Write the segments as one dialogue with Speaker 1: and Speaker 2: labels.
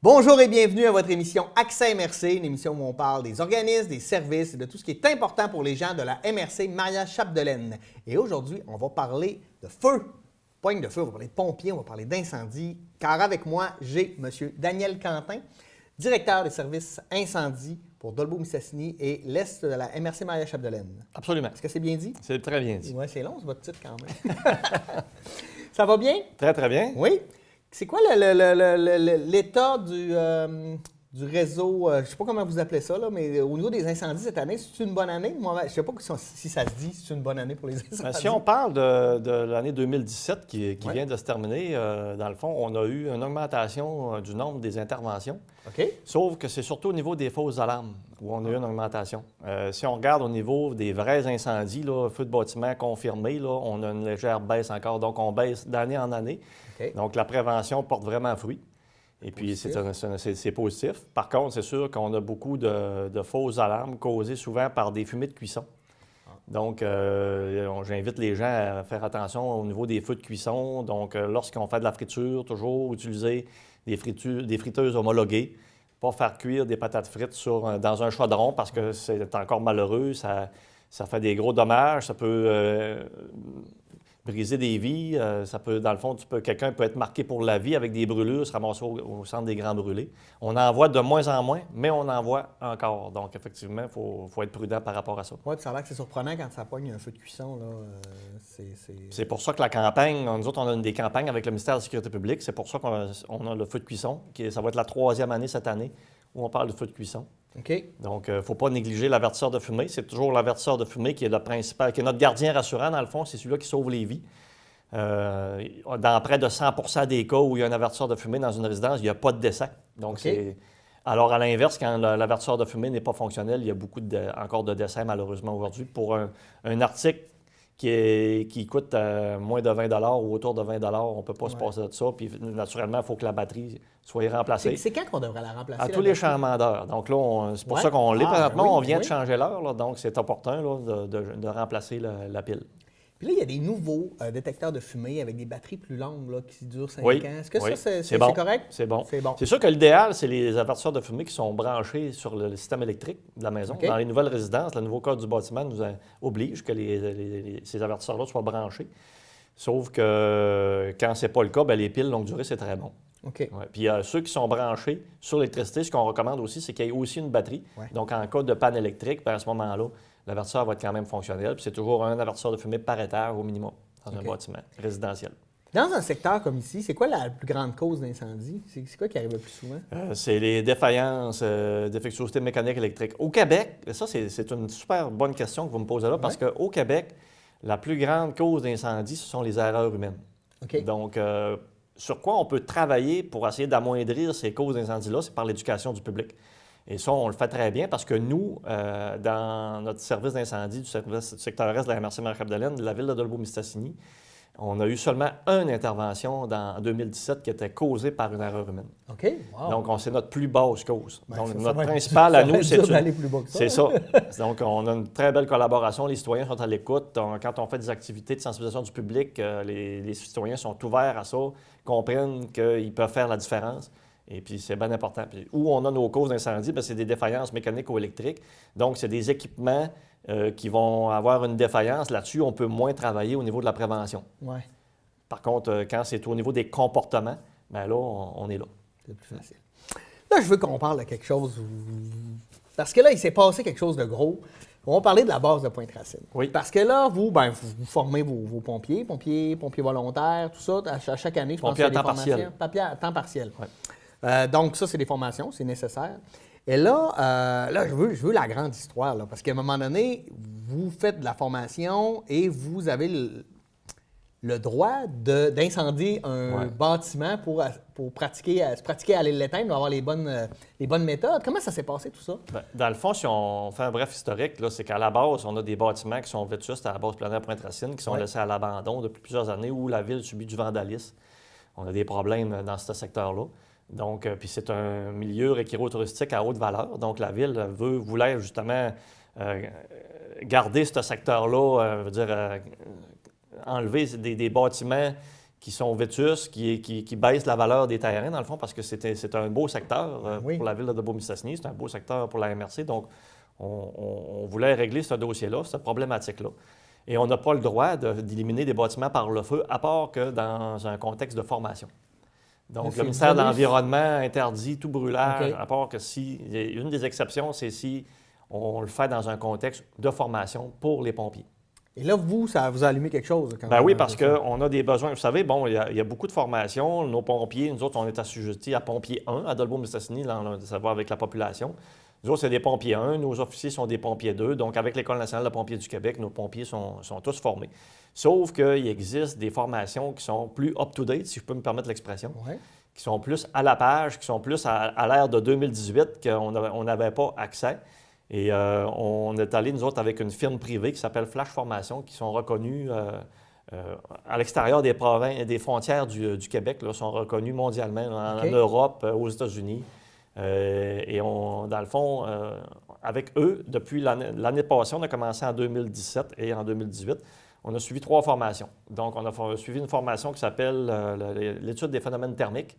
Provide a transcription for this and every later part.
Speaker 1: Bonjour et bienvenue à votre émission Accès MRC, une émission où on parle des organismes, des services et de tout ce qui est important pour les gens de la MRC Maria-Chapdelaine. Et aujourd'hui, on va parler de feu. Poigne de feu, on va parler de pompiers, on va parler d'incendie. Car avec moi, j'ai M. Daniel Quentin, directeur des services incendie pour Dolbeau-Mistassini et l'Est de la MRC Maria-Chapdelaine.
Speaker 2: Absolument.
Speaker 1: Est-ce que c'est bien dit?
Speaker 2: C'est très bien dit.
Speaker 1: Oui, c'est long, c'est votre titre quand même. Ça va bien?
Speaker 2: Très, très bien.
Speaker 1: Oui. C'est quoi l'état du réseau, je ne sais pas comment vous appelez ça, là, mais au niveau des incendies cette année, c'est une bonne année? Moi, je ne sais pas si ça se dit, c'est une bonne année pour les incendies.
Speaker 2: Si on parle de l'année 2017 qui vient de se terminer, dans le fond, on a eu une augmentation du nombre des interventions.
Speaker 1: OK.
Speaker 2: Sauf que c'est surtout au niveau des fausses alarmes où on a eu une augmentation. Si on regarde au niveau des vrais incendies, là, feu de bâtiment confirmé, là, on a une légère baisse encore. Donc, on baisse d'année en année.
Speaker 1: OK.
Speaker 2: Donc, la prévention porte vraiment fruit. Et puis, c'est positif. Par contre, c'est sûr qu'on a beaucoup de fausses alarmes causées souvent par des fumées de cuisson. Donc, j'invite les gens à faire attention au niveau des feux de cuisson. Donc, lorsqu'on fait de la friture, toujours utiliser des friteuses homologuées. Pas faire cuire des patates frites dans un chaudron parce que c'est encore malheureux. Ça fait des gros dommages. Ça peut briser des vies. Ça peut, dans le fond, quelqu'un peut être marqué pour la vie avec des brûlures, se ramasser au centre des grands brûlés. On en voit de moins en moins, mais on en voit encore. Donc, effectivement, il faut être prudent par rapport à ça.
Speaker 1: Oui, puis ça a l'air que c'est surprenant quand ça pogne un feu de cuisson.
Speaker 2: C'est pour ça que la campagne, nous autres, on a des campagnes avec le ministère de la Sécurité publique. C'est pour ça qu'on a le feu de cuisson. Ça va être la 3e année cette année où on parle de feu de cuisson.
Speaker 1: OK.
Speaker 2: Donc, il ne faut pas négliger l'avertisseur de fumée. C'est toujours l'avertisseur de fumée qui est le principal, qui est notre gardien rassurant, dans le fond. C'est celui-là qui sauve les vies. Dans près de 100 des cas où il y a un avertisseur de fumée dans une résidence, il n'y a pas de décès. Donc,
Speaker 1: OK.
Speaker 2: Alors, à l'inverse, quand l'avertisseur de fumée n'est pas fonctionnel, il y a beaucoup encore de décès, malheureusement, aujourd'hui. Pour un article qui coûte moins de 20 ou autour de 20 on ne peut pas se passer de ça. Puis, naturellement, il faut que la batterie soit remplacée.
Speaker 1: C'est quand qu'on devrait la remplacer?
Speaker 2: À tous les changements d'heure. Donc là, c'est pour ça qu'on l'est présentement. On vient de changer l'heure, là, donc c'est opportun là, de remplacer la pile.
Speaker 1: Puis là, il y a des nouveaux détecteurs de fumée avec des batteries plus longues là, qui durent 5
Speaker 2: Oui,
Speaker 1: ans. Est-ce que
Speaker 2: oui,
Speaker 1: ça, c'est
Speaker 2: bon.
Speaker 1: correct?
Speaker 2: C'est bon.
Speaker 1: C'est bon.
Speaker 2: C'est sûr que l'idéal, c'est les avertisseurs de fumée qui sont branchés sur le système électrique de la maison.
Speaker 1: OK.
Speaker 2: Dans les nouvelles résidences, le nouveau code du bâtiment nous oblige que ces avertisseurs-là soient branchés. Sauf que quand ce n'est pas le cas, bien, les piles longue durée, c'est très bon.
Speaker 1: OK.
Speaker 2: Ouais. Puis ceux qui sont branchés sur l'électricité, ce qu'on recommande aussi, c'est qu'il y ait aussi une batterie.
Speaker 1: Ouais.
Speaker 2: Donc, en cas de panne électrique, bien, à ce moment-là, l'avertisseur va être quand même fonctionnel. Puis c'est toujours un avertisseur de fumée par étage au minimum dans un bâtiment résidentiel.
Speaker 1: Dans un secteur comme ici, c'est quoi la plus grande cause d'incendie? C'est quoi qui arrive le plus souvent?
Speaker 2: C'est les défaillances, défectuosité mécanique électrique. Au Québec, ça, c'est une super bonne question que vous me posez là, parce qu'au Québec, la plus grande cause d'incendie, ce sont les erreurs humaines.
Speaker 1: OK.
Speaker 2: Donc, sur quoi on peut travailler pour essayer d'amoindrir ces causes d'incendie-là, c'est par l'éducation du public. Et ça, on le fait très bien parce que nous, dans notre service d'incendie du secteur est de la MRC Maria-Chapdelaine, de la ville de Dolbeau-Mistassini, on a eu seulement une intervention en 2017 qui était causée par une erreur humaine.
Speaker 1: OK. Wow.
Speaker 2: Donc, c'est notre plus basse cause.
Speaker 1: Ben,
Speaker 2: Donc,
Speaker 1: ça
Speaker 2: notre
Speaker 1: va être-
Speaker 2: principal
Speaker 1: ça
Speaker 2: à
Speaker 1: va
Speaker 2: nous,
Speaker 1: être
Speaker 2: c'est
Speaker 1: dur d'aller plus bas que ça.
Speaker 2: C'est ça. Donc, on a une très belle collaboration. Les citoyens sont à l'écoute. Quand on fait des activités de sensibilisation du public, les citoyens sont ouverts à ça, comprennent qu'ils peuvent faire la différence. Et puis, c'est bien important. Puis, où on a nos causes d'incendie, c'est des défaillances mécaniques ou électriques. Donc, c'est des équipements qui vont avoir une défaillance. Là-dessus, on peut moins travailler au niveau de la prévention.
Speaker 1: Ouais.
Speaker 2: Par contre, quand c'est au niveau des comportements, bien là, on est là.
Speaker 1: C'est plus facile. Là, je veux qu'on parle de quelque chose parce que là, il s'est passé quelque chose de gros. On va parler de la base de Pointe-Racine.
Speaker 2: Oui.
Speaker 1: Parce que là, vous formez vos pompiers volontaires, tout ça, à chaque année, je pense
Speaker 2: Pompiers
Speaker 1: qu'il y a
Speaker 2: à temps
Speaker 1: des
Speaker 2: partiel.
Speaker 1: Pompiers à temps partiel.
Speaker 2: Ouais.
Speaker 1: Donc, ça, c'est des formations, c'est nécessaire. Et là, je veux la grande histoire, là, parce qu'à un moment donné, vous faites de la formation et vous avez le droit d'incendier un bâtiment pour se pratiquer à aller l'éteindre, pour avoir les bonnes méthodes. Comment ça s'est passé, tout ça?
Speaker 2: Bien, dans le fond, si on fait un bref historique, là, c'est qu'à la base, on a des bâtiments qui sont vétustes à la base planaire Pointe-Racine, qui sont laissés à l'abandon depuis plusieurs années où la ville subit du vandalisme. On a des problèmes dans ce secteur-là. Donc, puis c'est un milieu récréo-touristique à haute valeur. Donc, la ville voulait justement garder ce secteur-là, enlever des bâtiments qui sont vétustes, qui baissent la valeur des terrains, dans le fond, parce que c'est un beau secteur pour la ville de Beaumistassini, c'est un beau secteur pour la MRC. Donc, on voulait régler ce dossier-là, cette problématique-là. Et on n'a pas le droit d'éliminer des bâtiments par le feu, à part que dans un contexte de formation. Donc, le ministère de l'Environnement interdit tout brûlage, à part que une des exceptions, c'est si on le fait dans un contexte de formation pour les pompiers.
Speaker 1: Et là, ça vous a allumé quelque chose?
Speaker 2: Oui, parce qu'on a des besoins. Vous savez, bon, il y a beaucoup de formations. Nos pompiers, nous autres, on est assujettis à pompiers 1, à Dolbeau-Mistassini, ça va avec la population. Nous autres, c'est des pompiers 1, nos officiers sont des pompiers 2. Donc, avec l'École nationale de pompiers du Québec, nos pompiers sont tous formés. Sauf qu'il existe des formations qui sont plus up-to-date, si je peux me permettre l'expression, qui sont plus à la page, qui sont plus à l'ère de 2018, qu'on n'avait pas accès. Et on est allé, nous autres, avec une firme privée qui s'appelle Flash Formation, qui sont reconnus à l'extérieur des frontières du Québec, là, sont reconnus mondialement, en Europe, aux États-Unis. Et dans le fond, avec eux, depuis l'année passée, on a commencé en 2017 et en 2018, on a suivi 3 formations. Donc, on a suivi une formation qui s'appelle l'étude des phénomènes thermiques,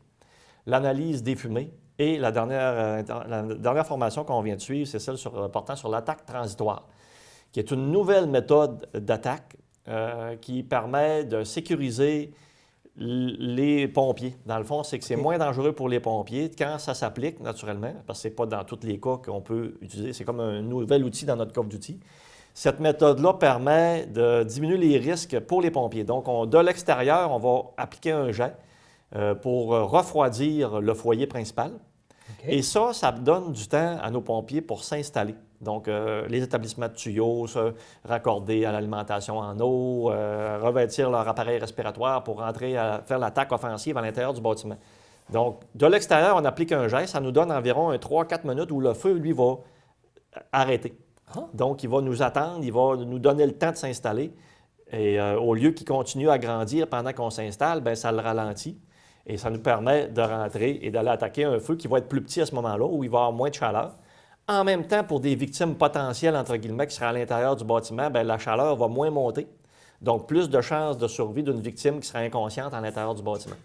Speaker 2: l'analyse des fumées, et la dernière formation qu'on vient de suivre, c'est celle portant sur l'attaque transitoire, qui est une nouvelle méthode d'attaque qui permet de sécuriser les pompiers. Dans le fond, c'est que c'est moins dangereux pour les pompiers quand ça s'applique, naturellement, parce que ce n'est pas dans tous les cas qu'on peut utiliser. C'est comme un nouvel outil dans notre coffre d'outils. Cette méthode-là permet de diminuer les risques pour les pompiers. Donc, de l'extérieur, on va appliquer un jet pour refroidir le foyer principal. Et ça donne du temps à nos pompiers pour s'installer. Donc, les établissements de tuyaux, se raccorder à l'alimentation en eau, revêtir leur appareil respiratoire pour rentrer à faire l'attaque offensive à l'intérieur du bâtiment. Donc, de l'extérieur, on applique un jet, ça nous donne environ 3-4 minutes où le feu, lui, va arrêter. Donc, il va nous attendre, il va nous donner le temps de s'installer. Et au lieu qu'il continue à grandir pendant qu'on s'installe, bien, ça le ralentit. Et ça nous permet de rentrer et d'aller attaquer un feu qui va être plus petit à ce moment-là, où il va y avoir moins de chaleur. En même temps, pour des victimes potentielles, entre guillemets, qui seraient à l'intérieur du bâtiment, bien, la chaleur va moins monter. Donc, plus de chances de survie d'une victime qui serait inconsciente à l'intérieur du bâtiment.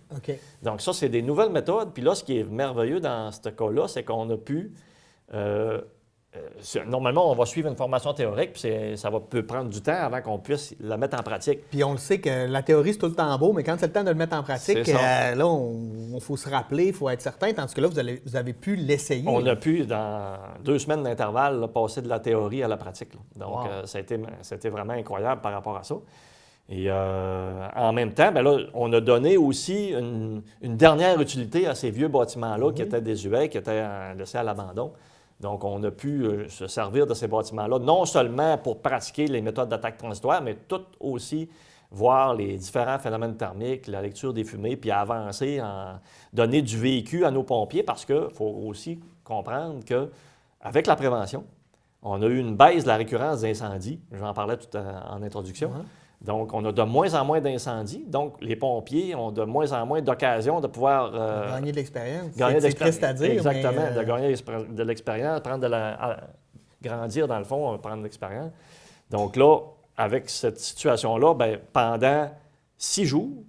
Speaker 2: Donc, ça, c'est des nouvelles méthodes. Puis là, ce qui est merveilleux dans ce cas-là, c'est qu'on a pu... normalement, on va suivre une formation théorique, puis ça peut prendre du temps avant qu'on puisse la mettre en pratique.
Speaker 1: Puis on le sait que la théorie, c'est tout le temps beau, mais quand c'est le temps de le mettre en pratique, là, il faut se rappeler, il faut être certain, tandis que là, vous avez pu l'essayer.
Speaker 2: On a pu, dans 2 semaines d'intervalle, là, passer de la théorie à la pratique. Là. Donc, ça a été vraiment incroyable par rapport à ça. Et en même temps, bien là, on a donné aussi une dernière utilité à ces vieux bâtiments-là qui étaient désuets, qui étaient laissés à l'abandon. Donc, on a pu se servir de ces bâtiments-là, non seulement pour pratiquer les méthodes d'attaque transitoire, mais tout aussi voir les différents phénomènes thermiques, la lecture des fumées, puis avancer, donner du vécu à nos pompiers, parce qu'il faut aussi comprendre qu'avec la prévention, on a eu une baisse de la récurrence d'incendies. J'en parlais tout en introduction. Donc, on a de moins en moins d'incendies. Donc, les pompiers ont de moins en moins d'occasions de pouvoir...
Speaker 1: gagner de l'expérience.
Speaker 2: C'est
Speaker 1: triste à dire,
Speaker 2: exactement, de gagner de l'expérience, grandir dans le fond, prendre de l'expérience. Donc là, avec cette situation-là, bien, pendant 6 jours,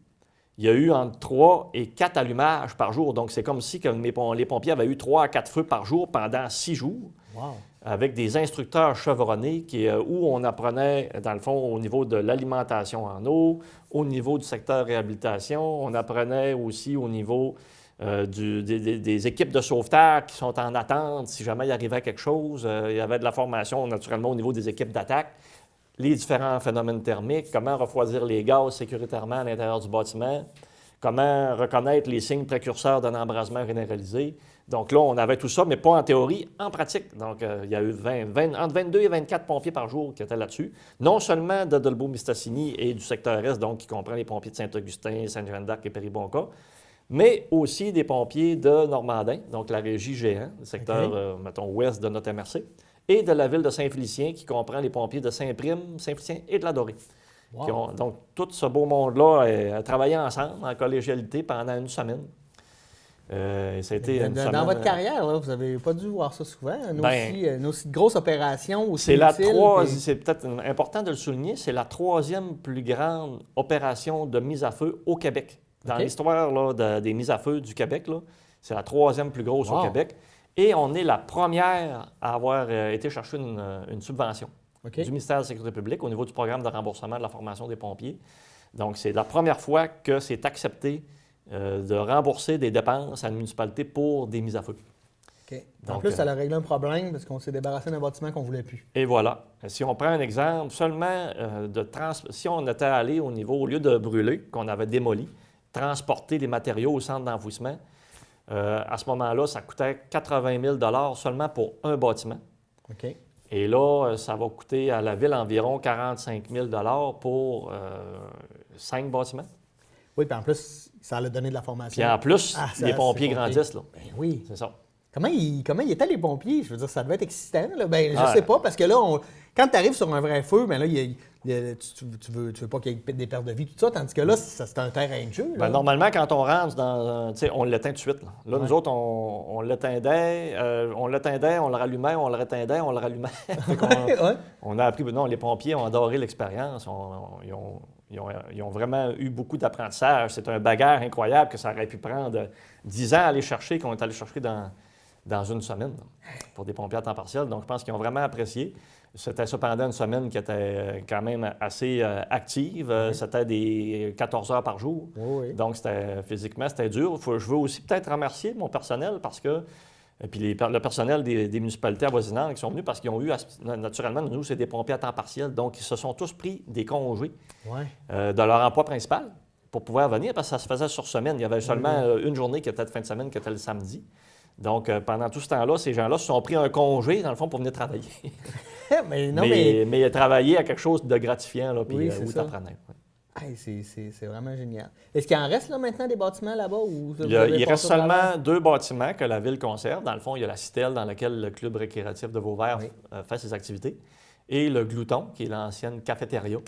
Speaker 2: il y a eu entre 3 et 4 allumages par jour. Donc, c'est comme si les pompiers avaient eu 3 à 4 feux par jour pendant 6 jours.
Speaker 1: Wow.
Speaker 2: Avec des instructeurs chevronnés où on apprenait, dans le fond, au niveau de l'alimentation en eau, au niveau du secteur réhabilitation. On apprenait aussi au niveau des équipes de sauvetage qui sont en attente si jamais il arrivait quelque chose. Il y avait de la formation, naturellement, au niveau des équipes d'attaque, les différents phénomènes thermiques, comment refroidir les gaz sécuritairement à l'intérieur du bâtiment, comment reconnaître les signes précurseurs d'un embrasement généralisé. Donc là, on avait tout ça, mais pas en théorie, en pratique. Donc, il y a eu entre 22 et 24 pompiers par jour qui étaient là-dessus. Non seulement de Dolbeau-Mistassini et du secteur Est, donc qui comprend les pompiers de Saint-Augustin, Sainte-Jeanne-d'Arc et Péribonka, mais aussi des pompiers de Normandin, donc la régie Géant, le secteur, mettons, ouest de notre MRC, et de la ville de Saint-Félicien, qui comprend les pompiers de Saint-Prime, Saint-Félicien et de la Dorée.
Speaker 1: Wow.
Speaker 2: Donc, tout ce beau monde-là a travaillé ensemble en collégialité pendant une semaine. Ça a été une semaine,
Speaker 1: dans votre carrière, là, vous n'avez pas dû voir ça souvent. Une aussi grosse opération, aussi
Speaker 2: c'est
Speaker 1: utile.
Speaker 2: C'est peut-être important de le souligner, c'est la troisième plus grande opération de mise à feu au Québec. Dans l'histoire là, des mises à feu du Québec, là, c'est la troisième plus grosse au Québec. Et on est la première à avoir été chercher une subvention du ministère de la Sécurité publique au niveau du programme de remboursement de la formation des pompiers. Donc, c'est la première fois que c'est accepté de rembourser des dépenses à la municipalité pour des mises à feu.
Speaker 1: Donc, en plus, ça a réglé un problème parce qu'on s'est débarrassé d'un bâtiment qu'on ne voulait plus.
Speaker 2: Et voilà. Si on prend un exemple, seulement si on était allé au niveau, au lieu de brûler, qu'on avait démoli, transporter des matériaux au centre d'enfouissement, à ce moment-là, ça coûtait 80 000 seulement pour un bâtiment. Et là, ça va coûter à la ville environ 45 000 pour 5 bâtiments.
Speaker 1: Oui, puis en plus, ça a donné de la formation.
Speaker 2: Puis en plus, les pompiers grandissent. Là.
Speaker 1: Ben oui.
Speaker 2: C'est ça.
Speaker 1: Comment ils étaient les pompiers? Je veux dire, ça devait être excitant. Là. Ben, je sais pas, parce que là, quand tu arrives sur un vrai feu, ben là, tu veux pas qu'il y ait des pertes de vie, tout ça, tandis que là, c'est un terrain de jeu.
Speaker 2: Ben, normalement, quand on rentre dans... on l'éteint tout de suite. Là, nous autres, on l'éteindait, on le rallumait, on le réteindait, on le rallumait. On a appris... Non, les pompiers ont adoré l'expérience. Ils ont vraiment eu beaucoup d'apprentissage. C'est un bagarre incroyable que ça aurait pu prendre 10 ans à aller chercher, qu'on est allé chercher dans une semaine pour des pompiers à temps partiel. Donc, je pense qu'ils ont vraiment apprécié. C'était cependant une semaine qui était quand même assez active. C'était des 14 heures par jour. Donc, physiquement, c'était dur. Je veux aussi peut-être remercier mon personnel parce que... Puis le personnel des municipalités avoisinantes qui sont venus parce qu'ils ont eu, naturellement, nous, c'est des pompiers à temps partiel. Donc, ils se sont tous pris des congés de leur emploi principal pour pouvoir venir parce que ça se faisait sur semaine. Il y avait seulement une journée qui était de fin de semaine, qui était le samedi. Donc, pendant tout ce temps-là, ces gens-là se sont pris un congé, dans le fond, pour venir travailler. mais travailler à quelque chose de gratifiant, là, puis où tu apprenais.
Speaker 1: Hey, c'est vraiment génial. Est-ce qu'il en reste là, maintenant des bâtiments là-bas?
Speaker 2: Il reste seulement 2 bâtiments que la ville conserve. Dans le fond, il y a la Citelle dans laquelle le club récréatif de Vauvert fait ses activités et le Glouton, qui est l'ancienne cafétéria.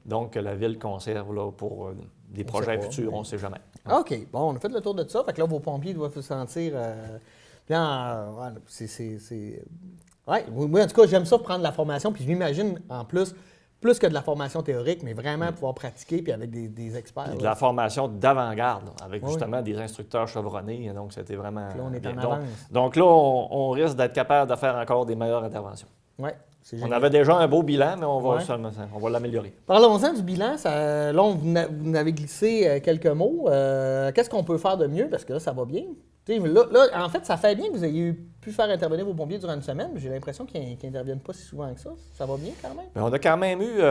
Speaker 2: Donc, la ville conserve là, pour des projets futurs, on ne sait jamais.
Speaker 1: OK. Bon, on a fait le tour de ça. Fait que là, vos pompiers doivent se sentir... Moi, en tout cas, j'aime ça prendre la formation. Puis je m'imagine, en plus que de la formation théorique, mais vraiment pouvoir pratiquer puis avec des experts.
Speaker 2: De la formation d'avant-garde, avec justement des instructeurs chevronnés. Donc, c'était vraiment...
Speaker 1: Là, on est en avance.
Speaker 2: Donc là, on risque d'être capable de faire encore des meilleures interventions.
Speaker 1: Oui.
Speaker 2: On avait déjà un beau bilan, mais on va l'améliorer.
Speaker 1: Parlons-en du bilan. Là, vous avez glissé quelques mots. Qu'est-ce qu'on peut faire de mieux? Parce que là, ça va bien. Là, en fait, ça fait bien que vous ayez pu faire intervenir vos pompiers durant une semaine, mais j'ai l'impression qu'ils n'interviennent pas si souvent que ça. Ça va bien quand même?
Speaker 2: Bien, on a quand même eu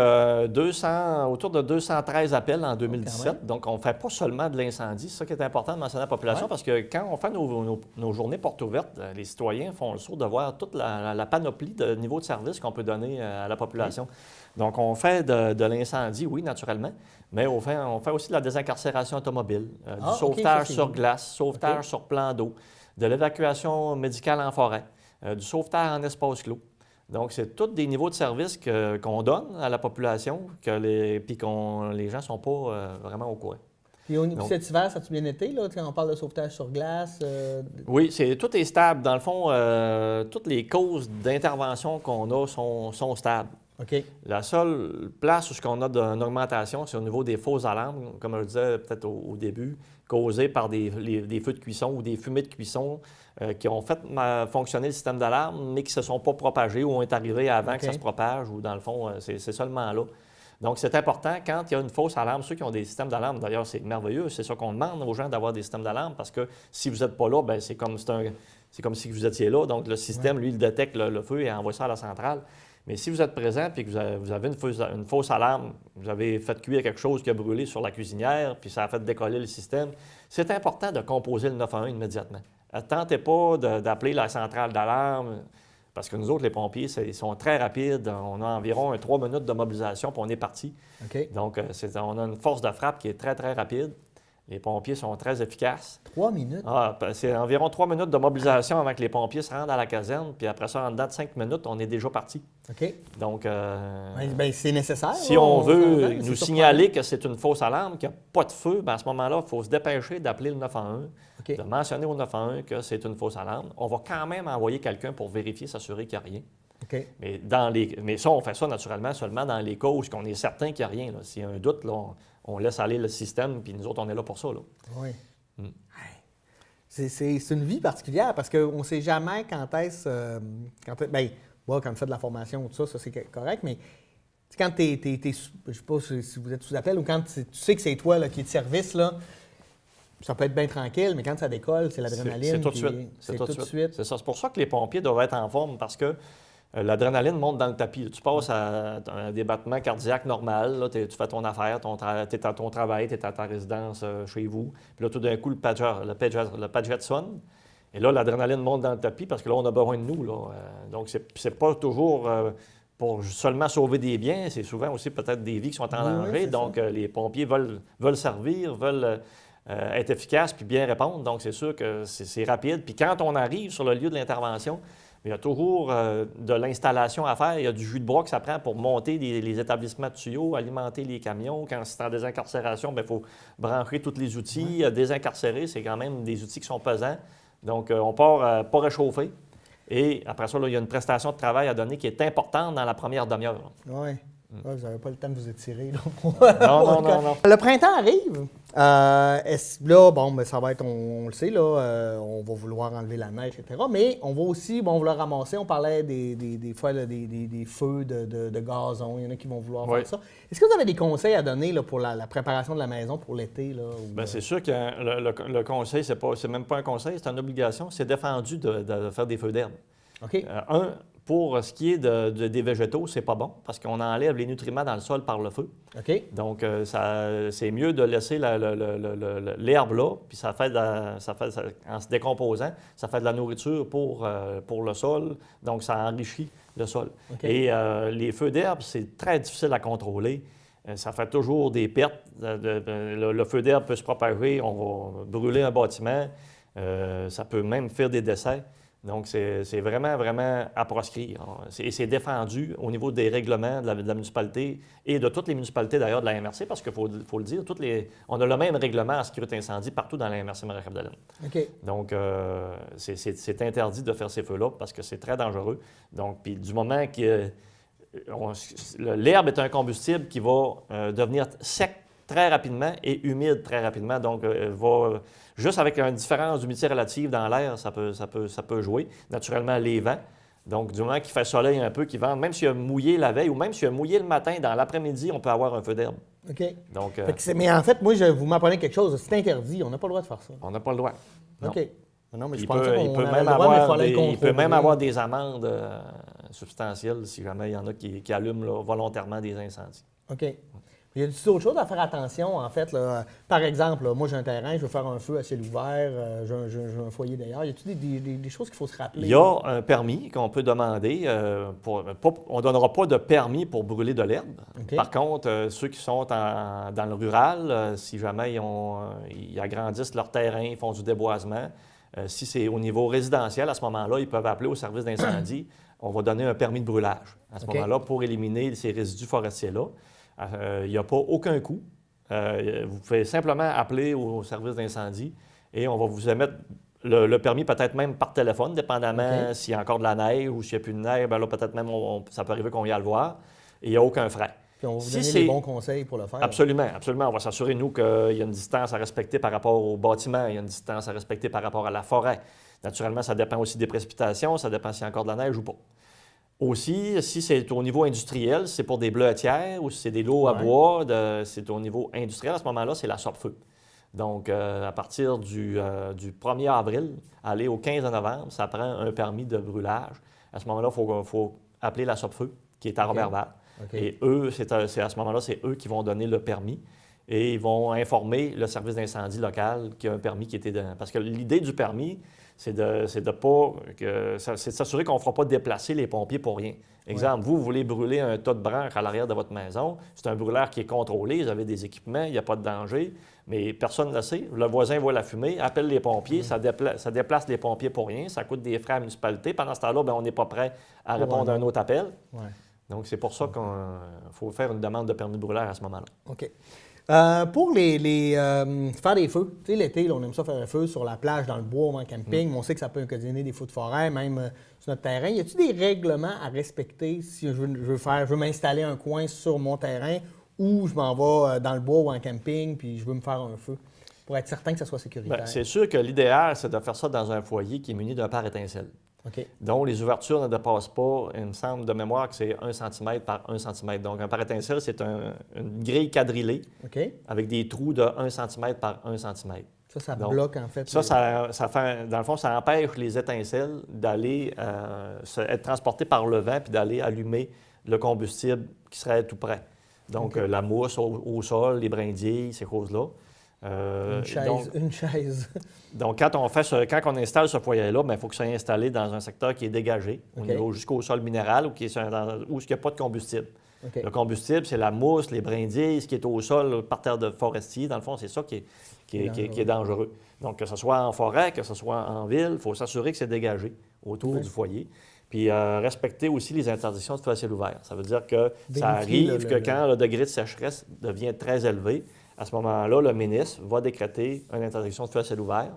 Speaker 2: autour de 213 appels en 2017. Donc, on ne fait pas seulement de l'incendie. C'est ça qui est important de mentionner à la population parce que quand on fait nos journées portes ouvertes, les citoyens font le saut de voir toute la panoplie de niveaux de service qu'on peut donner à la population. Donc, on fait de l'incendie, oui, naturellement, mais on fait aussi de la désincarcération automobile, du sauvetage sur glace, sauvetage sur plan d'eau, de l'évacuation médicale en forêt, du sauvetage en espace clos. Donc, c'est tous des niveaux de service qu'on donne à la population, puis les gens ne sont pas vraiment au courant.
Speaker 1: Puis au niveau cet hiver, ça a-tu bien été, là, quand on parle de sauvetage sur glace?
Speaker 2: Oui, tout est stable. Dans le fond, toutes les causes d'intervention qu'on a sont stables. La seule place où on a une augmentation, c'est au niveau des fausses alarmes, comme je le disais peut-être au début, causées par des feux de cuisson ou des fumées de cuisson qui ont fait fonctionner le système d'alarme, mais qui ne se sont pas propagés ou ont été arrivés avant que ça se propage, ou dans le fond, c'est seulement là. Donc, c'est important, quand il y a une fausse alarme, ceux qui ont des systèmes d'alarme, d'ailleurs, c'est merveilleux, c'est ça qu'on demande aux gens d'avoir des systèmes d'alarme, parce que si vous n'êtes pas là, bien, c'est comme si vous étiez là. Donc, le système, lui, il détecte le feu et envoie ça à la centrale. Mais si vous êtes présent et que vous avez une fausse alarme, vous avez fait cuire quelque chose qui a brûlé sur la cuisinière, puis ça a fait décoller le système, c'est important de composer le 911 immédiatement. Tentez pas d'appeler la centrale d'alarme, parce que nous autres, les pompiers, ils sont très rapides. On a environ 3 minutes de mobilisation, puis on est parti.
Speaker 1: OK.
Speaker 2: Donc, on a une force de frappe qui est très, très rapide. Les pompiers sont très efficaces.
Speaker 1: 3 minutes?
Speaker 2: C'est environ 3 minutes de mobilisation avant que les pompiers se rendent à la caserne. Puis après ça, en dedans de 5 minutes, on est déjà parti.
Speaker 1: OK.
Speaker 2: Donc,
Speaker 1: c'est nécessaire.
Speaker 2: si on veut nous signaler que c'est une fausse alarme, qu'il n'y a pas de feu, bien à ce moment-là, il faut se dépêcher d'appeler le 911,
Speaker 1: OK.
Speaker 2: de mentionner au 911 que c'est une fausse alarme. On va quand même envoyer quelqu'un pour vérifier, s'assurer qu'il n'y a rien.
Speaker 1: OK.
Speaker 2: Mais ça, on fait ça naturellement seulement dans les cas où on est certain qu'il n'y a rien. S'il y a un doute, là, on laisse aller le système, puis nous autres, on est là pour ça. Là.
Speaker 1: Oui. C'est une vie particulière parce qu'on ne sait jamais quand est-ce. Bien, moi, quand tu fais de la formation ou tout ça, ça c'est correct, mais quand tu es. Je ne sais pas si vous êtes sous appel ou quand tu sais que c'est toi là, qui es de service, là, ça peut être bien tranquille, mais quand ça décolle, c'est l'adrénaline.
Speaker 2: C'est tout de suite.
Speaker 1: C'est tout de suite.
Speaker 2: C'est ça. C'est pour ça que les pompiers doivent être en forme parce que l'adrénaline monte dans le tapis. Tu passes à des battements cardiaques normaux. Tu fais ton affaire, tu es à ton travail, tu es à ta résidence chez vous. Puis là, tout d'un coup, le Padgett sonne. Et là, l'adrénaline monte dans le tapis parce que là, on a besoin de nous. Là. Donc, c'est pas toujours pour seulement sauver des biens. C'est souvent aussi peut-être des vies qui sont en danger. Donc, les pompiers veulent servir, veulent être efficaces puis bien répondre. Donc, c'est sûr que c'est rapide. Puis quand on arrive sur le lieu de l'intervention, il y a toujours de l'installation à faire. Il y a du jus de bois que ça prend pour monter les établissements de tuyaux, alimenter les camions. Quand c'est en désincarcération, il faut brancher tous les outils. Désincarcérer, c'est quand même des outils qui sont pesants. Donc, on part pas réchauffer. Et après ça, là, il y a une prestation de travail à donner qui est importante dans la première demi-heure.
Speaker 1: Oui. Vous n'avez pas le temps de vous étirer. Là,
Speaker 2: non.
Speaker 1: Le printemps arrive. Là, bon, ben, ça va être, on le sait, là, on va vouloir enlever la neige, etc. Mais on va aussi vouloir ramasser. On parlait des fois là, des feux de gazon. Il y en a qui vont vouloir faire ça. Est-ce que vous avez des conseils à donner là, pour la préparation de la maison pour l'été?
Speaker 2: Bien, c'est sûr que le conseil, c'est même pas un conseil, c'est une obligation. C'est défendu de faire des feux d'herbe.
Speaker 1: OK.
Speaker 2: Pour ce qui est des végétaux, c'est pas bon parce qu'on enlève les nutriments dans le sol par le feu.
Speaker 1: OK.
Speaker 2: Donc, c'est mieux de laisser l'herbe là, puis en se décomposant, ça fait de la nourriture pour le sol, donc ça enrichit le sol.
Speaker 1: Okay.
Speaker 2: Et les feux d'herbe, c'est très difficile à contrôler. Ça fait toujours des pertes. Le feu d'herbe peut se propager, on va brûler un bâtiment, ça peut même faire des décès. Donc, c'est vraiment, vraiment à proscrire. Et c'est défendu au niveau des règlements de la municipalité et de toutes les municipalités d'ailleurs de la MRC, parce qu'il faut le dire, on a le même règlement en sécurité incendie partout dans la MRC Marie-Chapdelaine.
Speaker 1: OK.
Speaker 2: Donc, c'est interdit de faire ces feux-là parce que c'est très dangereux. Donc, puis du moment que l'herbe est un combustible qui va devenir sec très rapidement et humide très rapidement. Donc, juste avec une différence d'humidité relative dans l'air, ça peut jouer. Naturellement, les vents. Donc, du moment qu'il fait soleil un peu, qu'il vente, même s'il a mouillé la veille ou même s'il a mouillé le matin, dans l'après-midi, on peut avoir un feu d'herbe.
Speaker 1: OK.
Speaker 2: Donc,
Speaker 1: mais en fait, moi, vous m'apprenez quelque chose. C'est interdit. On n'a pas le droit de faire ça.
Speaker 2: On n'a pas le droit. Non.
Speaker 1: OK. Non, mais je
Speaker 2: il
Speaker 1: pensais
Speaker 2: peut,
Speaker 1: qu'on
Speaker 2: il peut
Speaker 1: avait
Speaker 2: même
Speaker 1: le droit, mais il fallait le
Speaker 2: il peut même
Speaker 1: contrôler.
Speaker 2: avoir des amendes substantielles si jamais il y en a qui allument là, volontairement des incendies.
Speaker 1: OK. Il y a d'autres choses à faire attention, en fait. Là. Par exemple, là, moi, j'ai un terrain, je veux faire un feu à ciel ouvert, j'ai un foyer d'ailleurs. Y a-t-il des choses qu'il faut se rappeler?
Speaker 2: Il y a un permis qu'on peut demander. On ne donnera pas de permis pour brûler de l'herbe.
Speaker 1: Okay.
Speaker 2: Par contre, ceux qui sont dans le rural, si jamais ils agrandissent leur terrain, ils font du déboisement, si c'est au niveau résidentiel, à ce moment-là, ils peuvent appeler au service d'incendie. On va donner un permis de brûlage à ce moment-là pour éliminer ces résidus forestiers-là. Il n'y a pas aucun coût. Vous pouvez simplement appeler au service d'incendie et on va vous émettre le permis peut-être même par téléphone, dépendamment s'il y a encore de la neige ou s'il n'y a plus de neige. Bien là, peut-être même, ça peut arriver qu'on y aille le voir. Et il n'y a aucun frais.
Speaker 1: Puis on va vous donner les bons conseils pour le faire.
Speaker 2: Absolument, absolument. On va s'assurer, nous, qu'il y a une distance à respecter par rapport au bâtiment, il y a une distance à respecter par rapport à la forêt. Naturellement, ça dépend aussi des précipitations, ça dépend s'il y a encore de la neige ou pas. Aussi, si c'est au niveau industriel, si c'est pour des bleuetières ou si c'est des lots à bois, c'est au niveau industriel, à ce moment-là, c'est la sorte-feu. Donc, à partir du 1er avril, aller au 15 novembre, ça prend un permis de brûlage. À ce moment-là, il faut appeler la sorte-feu qui est à Roberval. Et eux, c'est à ce moment-là, c'est eux qui vont donner le permis et ils vont informer le service d'incendie local qu'il y a un permis qui était dedans. Parce que l'idée du permis, c'est de s'assurer qu'on ne fera pas déplacer les pompiers pour rien. Exemple, vous voulez brûler un tas de branches à l'arrière de votre maison, c'est un brûleur qui est contrôlé, vous avez des équipements, il n'y a pas de danger, mais personne ne le sait. Le voisin voit la fumée, appelle les pompiers, ça déplace les pompiers pour rien, ça coûte des frais à la municipalité. Pendant ce temps-là, on n'est pas prêt à répondre à un autre appel. Donc, c'est pour ça qu'il faut faire une demande de permis de brûleur à ce moment-là.
Speaker 1: OK. Pour faire des feux, tu sais, l'été, là, on aime ça faire un feu sur la plage, dans le bois ou en camping, mais on sait que ça peut occasionner des feux de forêt, même sur notre terrain. Y a-t-il des règlements à respecter si je veux m'installer un coin sur mon terrain ou je m'en vais dans le bois ou en camping puis je veux me faire un feu pour être certain que ça soit sécuritaire?
Speaker 2: Bien, c'est sûr que l'idéal, c'est de faire ça dans un foyer qui est muni d'un pare-étincelle.
Speaker 1: OK.
Speaker 2: Donc, les ouvertures ne dépassent pas, il me semble de mémoire que c'est 1 cm par 1 cm. Donc, un pare-étincelle, c'est une grille quadrillée avec des trous de 1 cm par 1 cm.
Speaker 1: Ça bloque en fait.
Speaker 2: Ça fait, dans le fond, ça empêche les étincelles d'aller être transportées par le vent puis d'aller allumer le combustible qui serait tout près. Donc, la mousse au sol, les brindilles, ces choses-là.
Speaker 1: Une chaise.
Speaker 2: Donc, quand on installe ce foyer-là, il faut que ça soit installé dans un secteur qui est dégagé, jusqu'au sol minéral, où il n'y a pas de combustible. Le combustible, c'est la mousse, les brindilles, ce qui est au sol, par terre de forestier. Dans le fond, c'est ça qui est dangereux. Donc, que ce soit en forêt, que ce soit en ville, il faut s'assurer que c'est dégagé autour du foyer. Puis, respecter aussi les interdictions de feu à ciel ouvert. Ça veut dire que ça arrive que quand le degré de sécheresse devient très élevé, à ce moment-là, le ministre va décréter une interdiction de feu à ciel ouvert.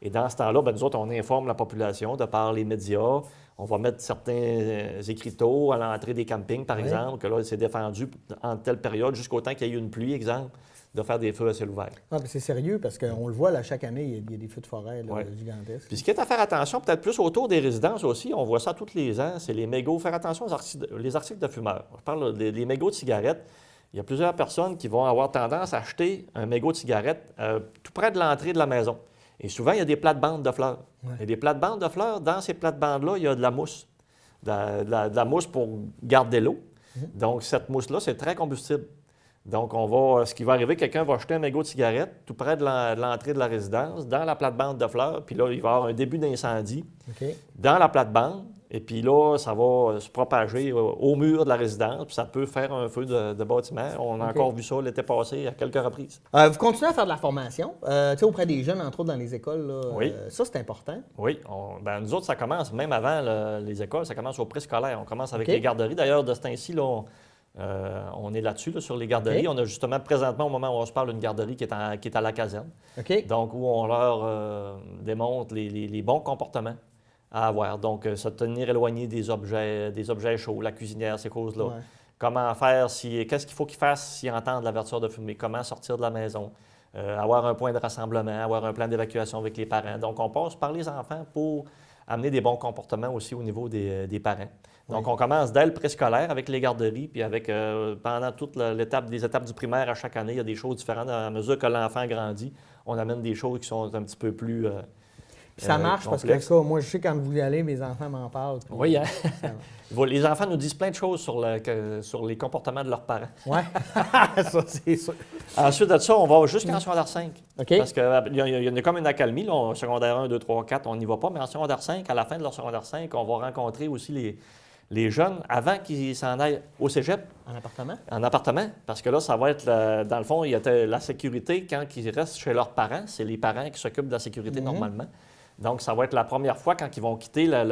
Speaker 2: Et dans ce temps-là, nous autres, on informe la population de par les médias. On va mettre certains écriteaux à l'entrée des campings, par exemple, que là, c'est défendu en telle période, jusqu'au temps qu'il y ait eu une pluie, exemple, de faire des feux à ciel ouvert.
Speaker 1: Ah, c'est sérieux, parce qu'on le voit, là, chaque année, il y a des feux de forêt gigantesques.
Speaker 2: Puis ce qui est à faire attention, peut-être plus autour des résidences aussi, on voit ça tous les ans, c'est les mégots. Faire attention aux articles de fumeurs. Je parle des mégots de cigarettes. Il y a plusieurs personnes qui vont avoir tendance à acheter un mégot de cigarette tout près de l'entrée de la maison. Et souvent, il y a des plates-bandes de fleurs. Et des plates-bandes de fleurs, dans ces plates-bandes-là, il y a de la mousse. De la mousse pour garder l'eau. Donc, cette mousse-là, c'est très combustible. Donc, ce qui va arriver, quelqu'un va acheter un mégot de cigarette tout près de l'entrée de la résidence, dans la plate-bande de fleurs, puis là, il va y avoir un début d'incendie dans la plate-bande. Et puis là, ça va se propager au mur de la résidence, puis ça peut faire un feu de bâtiment. On a encore vu ça l'été passé à quelques reprises.
Speaker 1: Vous continuez à faire de la formation, auprès des jeunes, entre autres dans les écoles. Là, ça, c'est important.
Speaker 2: Oui. Nous autres, ça commence, même avant les écoles, ça commence au préscolaire. On commence avec les garderies. D'ailleurs, de ce temps-ci, là, on est là-dessus, là, sur les garderies. On a justement, présentement, au moment où on se parle, une garderie qui est à la caserne. Donc, où on leur démontre les bons comportements à avoir. Donc, se tenir éloigné des objets chauds, la cuisinière, ces choses-là. Comment faire, qu'est-ce qu'il faut qu'ils fassent s'ils entendent l'avertisseur de fumée, comment sortir de la maison, avoir un point de rassemblement, avoir un plan d'évacuation avec les parents. Donc, on passe par les enfants pour amener des bons comportements aussi au niveau des parents. Donc, on commence dès le préscolaire avec les garderies, puis avec pendant toute les étapes du primaire à chaque année, il y a des choses différentes. À mesure que l'enfant grandit, on amène des choses qui sont un petit peu plus
Speaker 1: ça marche
Speaker 2: complexe.
Speaker 1: Parce que moi, je sais quand vous y allez, mes enfants m'en parlent.
Speaker 2: Oui, hein? Les enfants nous disent plein de choses sur les comportements de leurs parents.
Speaker 1: Oui, ça, c'est sûr.
Speaker 2: Ensuite de ça, on va jusqu'en secondaire 5.
Speaker 1: OK.
Speaker 2: Parce qu'il y a comme une accalmie, là, secondaire 1, 2, 3, 4, on n'y va pas, mais en secondaire 5, à la fin de leur secondaire 5, on va rencontrer aussi les jeunes avant qu'ils s'en aillent au cégep.
Speaker 1: En appartement?
Speaker 2: En appartement, parce que là, ça va être, dans le fond, il y a la sécurité quand ils restent chez leurs parents. C'est les parents qui s'occupent de la sécurité normalement. Donc, ça va être la première fois quand ils vont quitter le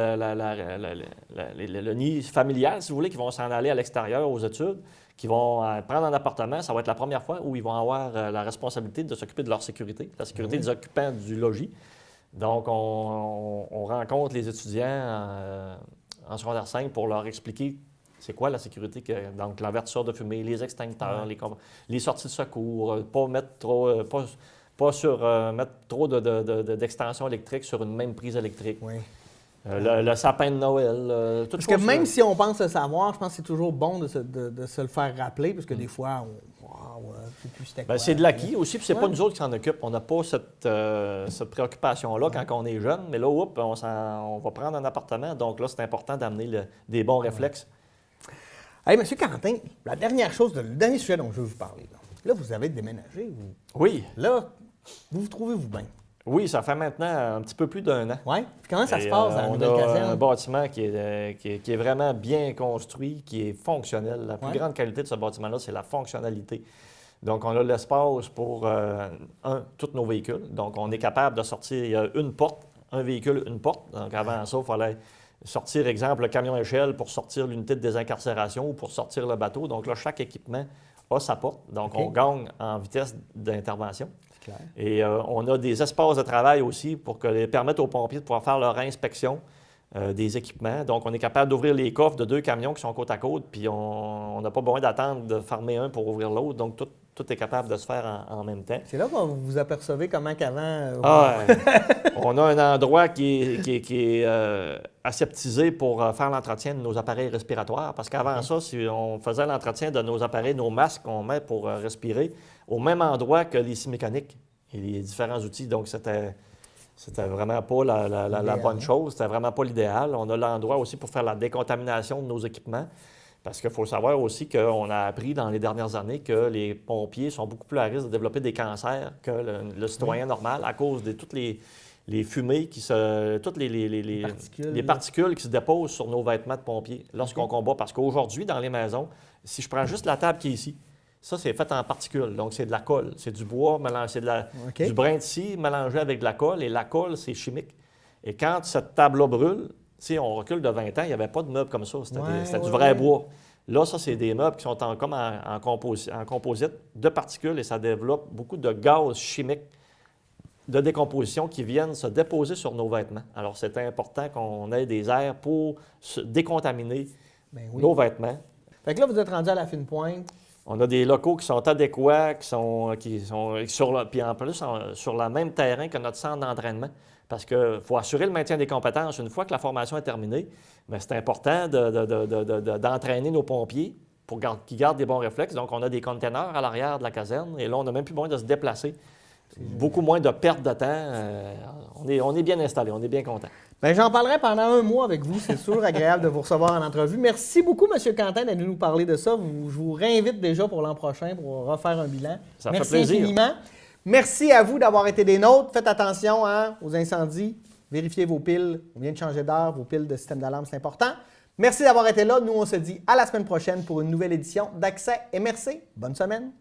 Speaker 2: nid familial, si vous voulez, qu'ils vont s'en aller à l'extérieur aux études, qu'ils vont prendre un appartement. Ça va être la première fois où ils vont avoir la responsabilité de s'occuper de leur sécurité, la sécurité des occupants du logis. Donc, on rencontre les étudiants en secondaire 5 pour leur expliquer c'est quoi la sécurité, donc l'avertisseur de fumée, les extincteurs, les sorties de secours, pas mettre trop... mettre trop d'extensions électriques sur une même prise électrique. Le sapin de Noël, tout ça.
Speaker 1: Parce que même si on pense le savoir, je pense que c'est toujours bon de se le faire rappeler, parce que des fois, c'est plus c'était quoi.
Speaker 2: C'est de l'acquis aussi, puis c'est pas nous autres qui s'en occupent. On n'a pas cette préoccupation-là quand on est jeune, mais là, on va prendre un appartement, donc là, c'est important d'amener des bons réflexes.
Speaker 1: Hey, M. Quentin, la dernière chose, le dernier sujet dont je veux vous parler. Là, vous avez déménagé.
Speaker 2: Oui,
Speaker 1: Là, vous trouvez-vous bien?
Speaker 2: oui, ça fait maintenant un petit peu plus d'1 an.
Speaker 1: Oui? Comment ça se
Speaker 2: Et,
Speaker 1: passe dans la
Speaker 2: on
Speaker 1: nouvelle
Speaker 2: a un
Speaker 1: caserne?
Speaker 2: bâtiment qui est vraiment bien construit, qui est fonctionnel. La plus
Speaker 1: Ouais.
Speaker 2: grande qualité de ce bâtiment-là, c'est la fonctionnalité. Donc, on a l'espace pour, tous nos véhicules. Donc, on est capable de sortir, il y a une porte, un véhicule, une porte. Donc, avant ça, il fallait sortir, exemple, le camion échelle pour sortir l'unité de désincarcération ou pour sortir le bateau. Donc là, chaque équipement a sa porte. Donc,
Speaker 1: OK.
Speaker 2: on gagne en vitesse d'intervention.
Speaker 1: C'est clair.
Speaker 2: Et on a des espaces de travail aussi pour permettre aux pompiers de pouvoir faire leur inspection des équipements. Donc, on est capable d'ouvrir les coffres de 2 camions qui sont côte à côte, puis on n'a pas besoin d'attendre de fermer un pour ouvrir l'autre. Donc, tout est capable de se faire en même temps.
Speaker 1: C'est là que vous vous apercevez comment qu'avant...
Speaker 2: On a un endroit qui est aseptisé pour faire l'entretien de nos appareils respiratoires. Parce qu'avant ça, si on faisait l'entretien de nos appareils, nos masques qu'on met pour respirer, au même endroit que les scies mécaniques et les différents outils. Donc, c'était vraiment pas la bonne chose. C'était vraiment pas l'idéal. On a l'endroit aussi pour faire la décontamination de nos équipements. Parce qu'il faut savoir aussi qu'on a appris dans les dernières années que les pompiers sont beaucoup plus à risque de développer des cancers que le citoyen normal à cause de toutes les fumées, toutes les particules qui se déposent sur nos vêtements de pompiers lorsqu'on combat. Parce qu'aujourd'hui, dans les maisons, si je prends juste la table qui est ici, ça, c'est fait en particules. Donc, c'est de la colle. C'est du bois, c'est du brin de scie mélangé avec de la colle. Et la colle, c'est chimique. Et quand cette table-là brûle, si on recule de 20 ans, il n'y avait pas de meubles comme ça. C'était du vrai bois. Là, ça, c'est des meubles qui sont comme en composite de particules et ça développe beaucoup de gaz chimiques de décomposition qui viennent se déposer sur nos vêtements. Alors, c'est important qu'on ait des airs pour décontaminer nos vêtements.
Speaker 1: Fait que là, vous êtes rendu à la fine pointe.
Speaker 2: On a des locaux qui sont adéquats, puis en plus sur le même terrain que notre centre d'entraînement. Parce qu'il faut assurer le maintien des compétences une fois que la formation est terminée. Mais c'est important d'entraîner nos pompiers pour qu'ils gardent des bons réflexes. Donc, on a des containers à l'arrière de la caserne et là, on n'a même plus besoin de se déplacer. Beaucoup moins de perte de temps. On est bien installé, on est bien content.
Speaker 1: Bien, j'en parlerai pendant 1 mois avec vous. C'est sûr agréable de vous recevoir en entrevue. Merci beaucoup, M. Quentin, d'être venu nous parler de ça. Je vous réinvite déjà pour l'an prochain pour refaire un bilan.
Speaker 2: Ça
Speaker 1: Merci
Speaker 2: fait plaisir.
Speaker 1: infiniment. Merci à vous d'avoir été des nôtres. Faites attention aux incendies. Vérifiez vos piles. On vient de changer d'heure. Vos piles de système d'alarme, c'est important. Merci d'avoir été là. Nous, on se dit à la semaine prochaine pour une nouvelle édition d'Accès MRC. Bonne semaine.